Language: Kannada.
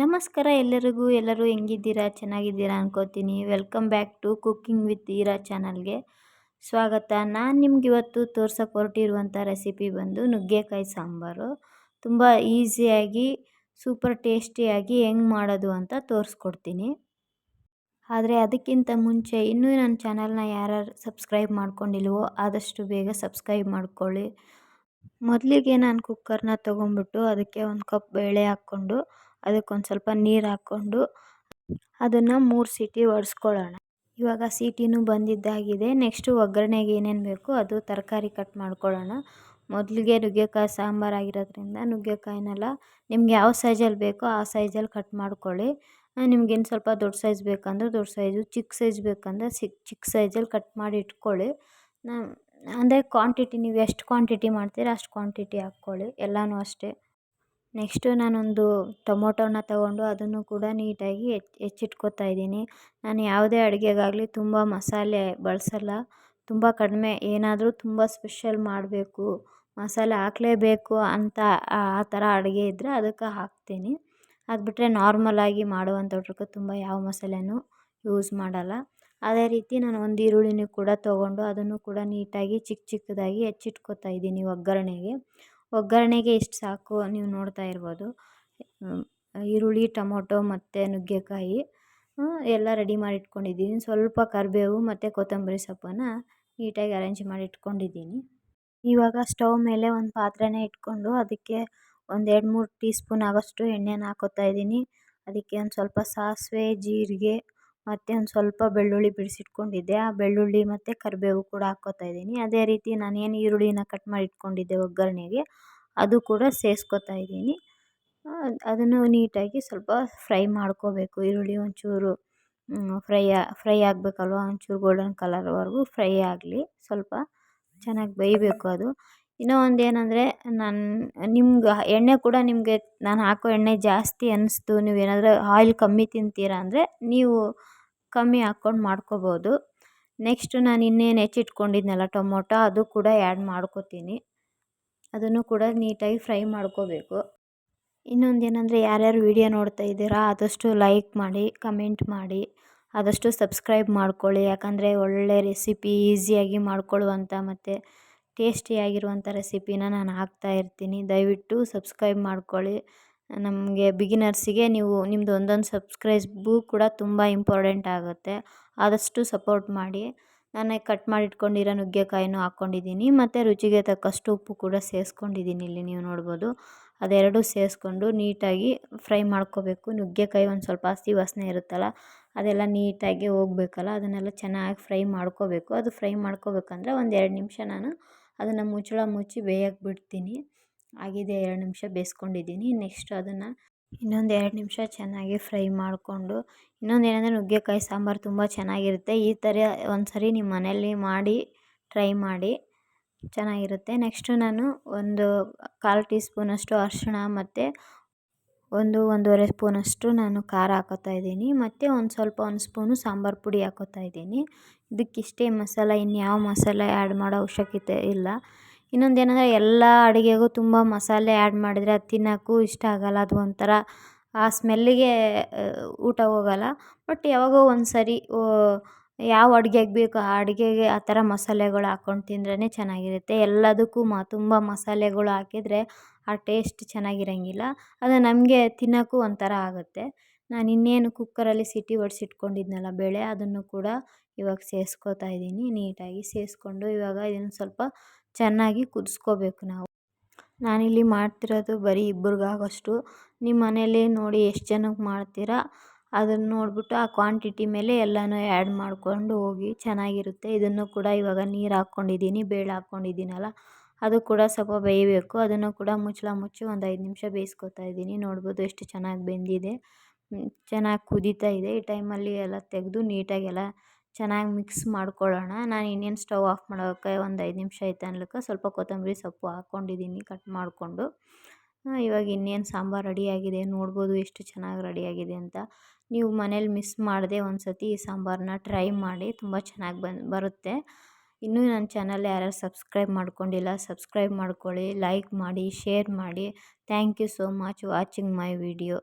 ನಮಸ್ಕಾರ ಎಲ್ಲರಿಗೂ. ಎಲ್ಲರೂ ಹೆಂಗಿದ್ದೀರಾ? ಚೆನ್ನಾಗಿದ್ದೀರಾ ಅನ್ಕೋತೀನಿ. Welcome back to cooking with Eera ಚಾನಲ್ಗೆ ಸ್ವಾಗತ. ನಾನು ನಿಮ್ಗೆ ಇವತ್ತು ತೋರ್ಸೋಕೆ ಹೊರಟಿರುವಂಥ ರೆಸಿಪಿ ಬಂದು ನುಗ್ಗೆಕಾಯಿ ಸಾಂಬಾರು. ತುಂಬ ಈಸಿಯಾಗಿ ಸೂಪರ್ ಟೇಸ್ಟಿಯಾಗಿ ಹೆಂಗೆ ಮಾಡೋದು ಅಂತ ತೋರಿಸ್ಕೊಡ್ತೀನಿ. ಆದರೆ ಅದಕ್ಕಿಂತ ಮುಂಚೆ ಇನ್ನೂ ನನ್ನ ಚಾನಲ್ನ ಯಾರು ಸಬ್ಸ್ಕ್ರೈಬ್ ಮಾಡ್ಕೊಂಡಿಲ್ವೋ ಆದಷ್ಟು ಬೇಗ ಸಬ್ಸ್ಕ್ರೈಬ್ ಮಾಡ್ಕೊಳ್ಳಿ. ಮೊದಲಿಗೆ ನಾನು ಕುಕ್ಕರ್ನ ತೊಗೊಂಡ್ಬಿಟ್ಟು ಅದಕ್ಕೆ ಒಂದು ಕಪ್ ಬೇಳೆ ಹಾಕ್ಕೊಂಡು ಅದಕ್ಕೊಂದು ಸ್ವಲ್ಪ ನೀರು ಹಾಕ್ಕೊಂಡು ಅದನ್ನು 3 ಸೀಟಿ ಹೊಡೆಸ್ಕೊಳ್ಳೋಣ. ಇವಾಗ ಸೀಟಿನೂ ಬಂದಿದ್ದಾಗಿದೆ. ನೆಕ್ಸ್ಟು ಒಗ್ಗರಣೆಗೆ ಏನೇನು ಬೇಕು ಅದು ತರಕಾರಿ ಕಟ್ ಮಾಡ್ಕೊಳ್ಳೋಣ. ಮೊದಲಿಗೆ ನುಗ್ಗೆಕಾಯಿ ಸಾಂಬಾರಾಗಿರೋದ್ರಿಂದ ನುಗ್ಗೆಕಾಯಿನೆಲ್ಲ ನಿಮ್ಗೆ ಯಾವ ಸೈಜಲ್ಲಿ ಬೇಕೋ ಆ ಸೈಜಲ್ಲಿ ಕಟ್ ಮಾಡ್ಕೊಳ್ಳಿ. ನಿಮ್ಗೇನು ಸ್ವಲ್ಪ ದೊಡ್ಡ ಸೈಜ್ ಬೇಕಂದ್ರೆ ದೊಡ್ಡ ಸೈಜು, ಚಿಕ್ಕ ಸೈಜ್ ಬೇಕಂದ್ರೆ ಚಿಕ್ಕ ಸೈಜಲ್ಲಿ ಕಟ್ ಮಾಡಿ ಇಟ್ಕೊಳ್ಳಿ. ಅಂದರೆ ಕ್ವಾಂಟಿಟಿ ನೀವು ಎಷ್ಟು ಕ್ವಾಂಟಿಟಿ ಮಾಡ್ತೀರಾ ಅಷ್ಟು ಕ್ವಾಂಟಿಟಿ ಹಾಕ್ಕೊಳ್ಳಿ, ಎಲ್ಲನೂ ಅಷ್ಟೇ. ನೆಕ್ಸ್ಟು ನಾನೊಂದು ಟೊಮೊಟೊನ ತಗೊಂಡು ಅದನ್ನು ಕೂಡ ನೀಟಾಗಿ ಹೆಚ್ಚಿಟ್ಕೊತಾ ಇದ್ದೀನಿ. ನಾನು ಯಾವುದೇ ಅಡುಗೆಗಾಗಲಿ ತುಂಬ ಮಸಾಲೆ ಬಳಸಲ್ಲ, ತುಂಬ ಕಡಿಮೆ. ಏನಾದರೂ ತುಂಬ ಸ್ಪೆಷಲ್ ಮಾಡಬೇಕು, ಮಸಾಲೆ ಹಾಕಲೇಬೇಕು ಅಂತ ಆ ಥರ ಅಡುಗೆ ಇದ್ದರೆ ಅದಕ್ಕೆ ಹಾಕ್ತೀನಿ. ಅದು ಬಿಟ್ಟರೆ ನಾರ್ಮಲಾಗಿ ಮಾಡುವಂಥದ್ರಕ್ಕೆ ತುಂಬ ಯಾವ ಮಸಾಲೆನೂ ಯೂಸ್ ಮಾಡಲ್ಲ. ಅದೇ ರೀತಿ ನಾನು ಒಂದು ಈರುಳ್ಳಿನೂ ಕೂಡ ತೊಗೊಂಡು ಅದನ್ನು ಕೂಡ ನೀಟಾಗಿ ಚಿಕ್ಕ ಚಿಕ್ಕದಾಗಿ ಹೆಚ್ಚಿಟ್ಕೊತಾ ಇದ್ದೀನಿ ಒಗ್ಗರಣೆಗೆ. ಒಗ್ಗರಣೆಗೆ ಇಷ್ಟು ಸಾಕು, ನೀವು ನೋಡ್ತಾ ಇರ್ಬೋದು. ಈರುಳ್ಳಿ, ಟೊಮೊಟೊ ಮತ್ತು ನುಗ್ಗೆಕಾಯಿ ಎಲ್ಲ ರೆಡಿ ಮಾಡಿ ಇಟ್ಕೊಂಡಿದ್ದೀನಿ. ಸ್ವಲ್ಪ ಕರಿಬೇವು ಮತ್ತು ಕೊತ್ತಂಬರಿ ಸೊಪ್ಪನ್ನು ನೀಟಾಗಿ ಅರೇಂಜ್ ಮಾಡಿ ಇಟ್ಕೊಂಡಿದ್ದೀನಿ. ಇವಾಗ ಸ್ಟವ್ ಮೇಲೆ ಒಂದು ಪಾತ್ರೆನ ಇಟ್ಕೊಂಡು ಅದಕ್ಕೆ ಒಂದು 2-3 ಟೀ ಸ್ಪೂನ್ ಆಗೋಷ್ಟು ಎಣ್ಣೆನ ಹಾಕೋತಾ ಇದ್ದೀನಿ. ಅದಕ್ಕೆ ಒಂದು ಸ್ವಲ್ಪ ಸಾಸಿವೆ, ಜೀರಿಗೆ ಮತ್ತು ಒಂದು ಸ್ವಲ್ಪ ಬೆಳ್ಳುಳ್ಳಿ ಬಿಡಿಸಿಟ್ಕೊಂಡಿದ್ದೆ, ಆ ಬೆಳ್ಳುಳ್ಳಿ ಮತ್ತು ಕರಿಬೇವು ಕೂಡ ಹಾಕ್ಕೋತಾ ಇದ್ದೀನಿ. ಅದೇ ರೀತಿ ನಾನೇನು ಈರುಳ್ಳಿನ ಕಟ್ ಮಾಡಿ ಇಟ್ಕೊಂಡಿದ್ದೆ ಒಗ್ಗರಣೆಗೆ ಅದು ಕೂಡ ಸೇರಿಸ್ಕೊತಾ ಇದ್ದೀನಿ. ಅದನ್ನು ನೀಟಾಗಿ ಸ್ವಲ್ಪ ಫ್ರೈ ಮಾಡ್ಕೋಬೇಕು. ಈರುಳ್ಳಿ ಒಂಚೂರು ಫ್ರೈ ಆಗಬೇಕಲ್ವ, ಒಂಚೂರು ಗೋಲ್ಡನ್ ಕಲರ್ವರೆಗೂ ಫ್ರೈ ಆಗಲಿ, ಸ್ವಲ್ಪ ಚೆನ್ನಾಗಿ ಬೇಯಬೇಕು ಅದು. ಇನ್ನೂ ಒಂದು ಏನಂದರೆ, ನಿಮ್ಗೆ ಎಣ್ಣೆ ಕೂಡ ನಿಮಗೆ ನಾನು ಹಾಕೋ ಎಣ್ಣೆ ಜಾಸ್ತಿ ಅನ್ನಿಸ್ತು, ನೀವೇನಾದರೂ ಆಯಿಲ್ ಕಮ್ಮಿ ತಿಂತೀರಾ ಅಂದರೆ ನೀವು ಕಮ್ಮಿ ಹಾಕ್ಕೊಂಡು ಮಾಡ್ಕೋಬೋದು. ನೆಕ್ಸ್ಟು ನಾನು ಇನ್ನೇನು ಹೆಚ್ಚಿಟ್ಕೊಂಡಿದ್ನಲ್ಲ ಟೊಮೊಟೊ ಅದು ಕೂಡ ಆ್ಯಡ್ ಮಾಡ್ಕೋತೀನಿ. ಅದನ್ನು ಕೂಡ ನೀಟಾಗಿ ಫ್ರೈ ಮಾಡ್ಕೋಬೇಕು. ಇನ್ನೊಂದು ಏನಂದರೆ, ಯಾರ್ಯಾರು ವೀಡಿಯೋ ನೋಡ್ತಾ ಇದ್ದೀರಾ ಆದಷ್ಟು ಲೈಕ್ ಮಾಡಿ, ಕಮೆಂಟ್ ಮಾಡಿ, ಆದಷ್ಟು ಸಬ್ಸ್ಕ್ರೈಬ್ ಮಾಡ್ಕೊಳ್ಳಿ. ಯಾಕಂದರೆ ಒಳ್ಳೆ ರೆಸಿಪಿ ಈಸಿಯಾಗಿ ಮಾಡ್ಕೊಳ್ಳುವಂಥ ಮತ್ತು ಟೇಸ್ಟಿಯಾಗಿರುವಂಥ ರೆಸಿಪಿನ ನಾನು ಹಾಕ್ತಾ ಇರ್ತೀನಿ. ದಯವಿಟ್ಟು ಸಬ್ಸ್ಕ್ರೈಬ್ ಮಾಡ್ಕೊಳ್ಳಿ. ನಮಗೆ ಬಿಗಿನರ್ಸಿಗೆ ನಿಮ್ಮದು ಒಂದೊಂದು ಸಬ್ಸ್ಕ್ರೈಬು ಕೂಡ ತುಂಬ ಇಂಪಾರ್ಟೆಂಟ್ ಆಗುತ್ತೆ. ಆದಷ್ಟು ಸಪೋರ್ಟ್ ಮಾಡಿ. ನಾನು ಕಟ್ ಮಾಡಿ ಇಟ್ಕೊಂಡಿರೋ ನುಗ್ಗೆಕಾಯಿನೂ ಹಾಕ್ಕೊಂಡಿದ್ದೀನಿ ಮತ್ತು ರುಚಿಗೆ ತಕ್ಕಷ್ಟು ಉಪ್ಪು ಕೂಡ ಸೇರಿಸ್ಕೊಂಡಿದ್ದೀನಿ. ಇಲ್ಲಿ ನೀವು ನೋಡ್ಬೋದು. ಅದೆರಡೂ ಸೇರಿಸ್ಕೊಂಡು ನೀಟಾಗಿ ಫ್ರೈ ಮಾಡ್ಕೋಬೇಕು. ನುಗ್ಗೆಕಾಯಿ ಒಂದು ಸ್ವಲ್ಪ ಹಸಿ ವಾಸನೆ ಇರುತ್ತಲ್ಲ, ಅದೆಲ್ಲ ನೀಟಾಗಿ ಹೋಗಬೇಕಲ್ಲ, ಅದನ್ನೆಲ್ಲ ಚೆನ್ನಾಗಿ ಫ್ರೈ ಮಾಡ್ಕೋಬೇಕು. ಅದು ಫ್ರೈ ಮಾಡ್ಕೋಬೇಕಂದ್ರೆ ಒಂದು 2 ನಿಮಿಷ ನಾನು ಅದನ್ನು ಮುಚ್ಚಳ ಮುಚ್ಚಿ ಬೇಯಕ್ಕೆ ಬಿಡ್ತೀನಿ. ಆಗಿದೆ, 2 ನಿಮಿಷ ಬೇಯಿಸ್ಕೊಂಡಿದ್ದೀನಿ. ನೆಕ್ಸ್ಟ್ ಅದನ್ನು ಇನ್ನೊಂದು 2 ನಿಮಿಷ ಚೆನ್ನಾಗಿ ಫ್ರೈ ಮಾಡಿಕೊಂಡು, ಇನ್ನೊಂದೇನೆಂದರೆ ನುಗ್ಗೆಕಾಯಿ ಸಾಂಬಾರು ತುಂಬ ಚೆನ್ನಾಗಿರುತ್ತೆ. ಈ ಥರ ಒಂದು ಸರಿ ನಿಮ್ಮ ಮನೆಯಲ್ಲಿ ಮಾಡಿ ಟ್ರೈ ಮಾಡಿ, ಚೆನ್ನಾಗಿರುತ್ತೆ. ನೆಕ್ಸ್ಟು ನಾನು ಒಂದು 1/4 ಟೀ ಸ್ಪೂನಷ್ಟು ಅರಿಶಿಣ ಮತ್ತು 1-1.5 ಸ್ಪೂನಷ್ಟು ನಾನು ಖಾರ ಹಾಕೋತಾ ಇದ್ದೀನಿ ಮತ್ತು ಒಂದು ಸ್ಪೂನು ಸಾಂಬಾರು ಪುಡಿ ಹಾಕೋತಾ ಇದ್ದೀನಿ. ಇದಕ್ಕಿಷ್ಟೇ ಮಸಾಲ, ಇನ್ಯಾವ ಮಸಾಲೆ ಆ್ಯಡ್ ಮಾಡೋ ಅವಶ್ಯಕತೆ ಇಲ್ಲ. ಇನ್ನೊಂದೇನೆಂದರೆ, ಎಲ್ಲ ಅಡುಗೆಗೂ ತುಂಬ ಮಸಾಲೆ ಆ್ಯಡ್ ಮಾಡಿದರೆ ಅದು ತಿನ್ನೋಕ್ಕೂ ಇಷ್ಟ ಆಗೋಲ್ಲ. ಅದು ಒಂಥರ ಆ ಸ್ಮೆಲ್ಲಿಗೆ ಊಟ ಹೋಗೋಲ್ಲ. ಬಟ್ ಯಾವಾಗೋ ಒಂದು ಸರಿ ಯಾವ ಅಡುಗೆಗೆ ಬೇಕು ಆ ಅಡುಗೆಗೆ ಆ ಥರ ಮಸಾಲೆಗಳು ಹಾಕ್ಕೊಂಡು ತಿಂದ್ರೇ ಚೆನ್ನಾಗಿರುತ್ತೆ. ಎಲ್ಲದಕ್ಕೂ ತುಂಬ ಮಸಾಲೆಗಳು ಹಾಕಿದರೆ ಆ ಟೇಸ್ಟ್ ಚೆನ್ನಾಗಿರೋಂಗಿಲ್ಲ. ಅದು ನಮಗೆ ತಿನ್ನೋಕ್ಕೂ ಒಂಥರ ಆಗುತ್ತೆ. ನಾನು ಇನ್ನೇನು ಕುಕ್ಕರಲ್ಲಿ ಸಿಟಿ ಹೊಡೆಸಿಟ್ಕೊಂಡಿದ್ನಲ್ಲ ಬೇಳೆ, ಅದನ್ನು ಕೂಡ ಇವಾಗ ಸೇರಿಸ್ಕೋತಾ ಇದ್ದೀನಿ. ನೀಟಾಗಿ ಸೇರಿಸ್ಕೊಂಡು ಇವಾಗ ಇದನ್ನು ಸ್ವಲ್ಪ ಚೆನ್ನಾಗಿ ಕುದಿಸ್ಕೋಬೇಕು ನಾವು. ನಾನಿಲ್ಲಿ ಮಾಡ್ತಿರೋದು ಬರೀ ಇಬ್ಬರಿಗಾಗೋಷ್ಟು. ನಿಮ್ಮ ಮನೇಲಿ ನೋಡಿ ಎಷ್ಟು ಜನಕ್ಕೆ ಮಾಡ್ತೀರಾ ಅದನ್ನು ನೋಡಿಬಿಟ್ಟು ಆ ಕ್ವಾಂಟಿಟಿ ಮೇಲೆ ಎಲ್ಲನೂ ಆ್ಯಡ್ ಮಾಡಿಕೊಂಡು ಹೋಗಿ, ಚೆನ್ನಾಗಿರುತ್ತೆ. ಇದನ್ನು ಕೂಡ ಇವಾಗ ನೀರು ಹಾಕ್ಕೊಂಡಿದ್ದೀನಿ, ಬೇಳೆ ಹಾಕ್ಕೊಂಡಿದ್ದೀನಲ್ಲ ಅದು ಕೂಡ ಸ್ವಲ್ಪ ಬೇಯಬೇಕು. ಅದನ್ನು ಕೂಡ ಮುಚ್ಚಳ ಮುಚ್ಚಿ ಒಂದು 5 ನಿಮಿಷ ಬೇಯಿಸ್ಕೊತಾ ಇದ್ದೀನಿ. ನೋಡ್ಬೋದು ಎಷ್ಟು ಚೆನ್ನಾಗಿ ಬೆಂದಿದೆ, ಚೆನ್ನಾಗಿ ಕುದೀತಾ ಇದೆ. ಈ ಟೈಮಲ್ಲಿ ಎಲ್ಲ ತೆಗೆದು ನೀಟಾಗೆಲ್ಲ ಚೆನ್ನಾಗಿ ಮಿಕ್ಸ್ ಮಾಡ್ಕೊಳ್ಳೋಣ. ನಾನು ಇನ್ನೇನು ಸ್ಟವ್ ಆಫ್ ಮಾಡೋಕ್ಕೆ ಒಂದು 5 ನಿಮಿಷ ಆಯ್ತು ಅನ್ಲಿಕ್ಕೆ ಸ್ವಲ್ಪ ಕೊತ್ತಂಬರಿ ಸೊಪ್ಪು ಹಾಕ್ಕೊಂಡಿದ್ದೀನಿ ಕಟ್ ಮಾಡಿಕೊಂಡು. ಇವಾಗ ಇನ್ನೇನು ಸಾಂಬಾರು ರೆಡಿಯಾಗಿದೆ. ನೋಡ್ಬೋದು ಎಷ್ಟು ಚೆನ್ನಾಗಿ ರೆಡಿಯಾಗಿದೆ ಅಂತ. ನೀವು ಮನೇಲಿ ಮಿಸ್ ಮಾಡದೆ ಒಂದು ಸತಿ ಈ ಸಾಂಬಾರನ್ನ ಟ್ರೈ ಮಾಡಿ, ತುಂಬ ಚೆನ್ನಾಗಿ ಬರುತ್ತೆ. ಇನ್ನೂ ನನ್ನ ಚಾನಲ್ ಯಾರ್ಯಾರು ಸಬ್ಸ್ಕ್ರೈಬ್ ಮಾಡ್ಕೊಂಡಿಲ್ಲ ಸಬ್ಸ್ಕ್ರೈಬ್ ಮಾಡ್ಕೊಳ್ಳಿ, ಲೈಕ್ ಮಾಡಿ, ಶೇರ್ ಮಾಡಿ. Thank you so much watching my video.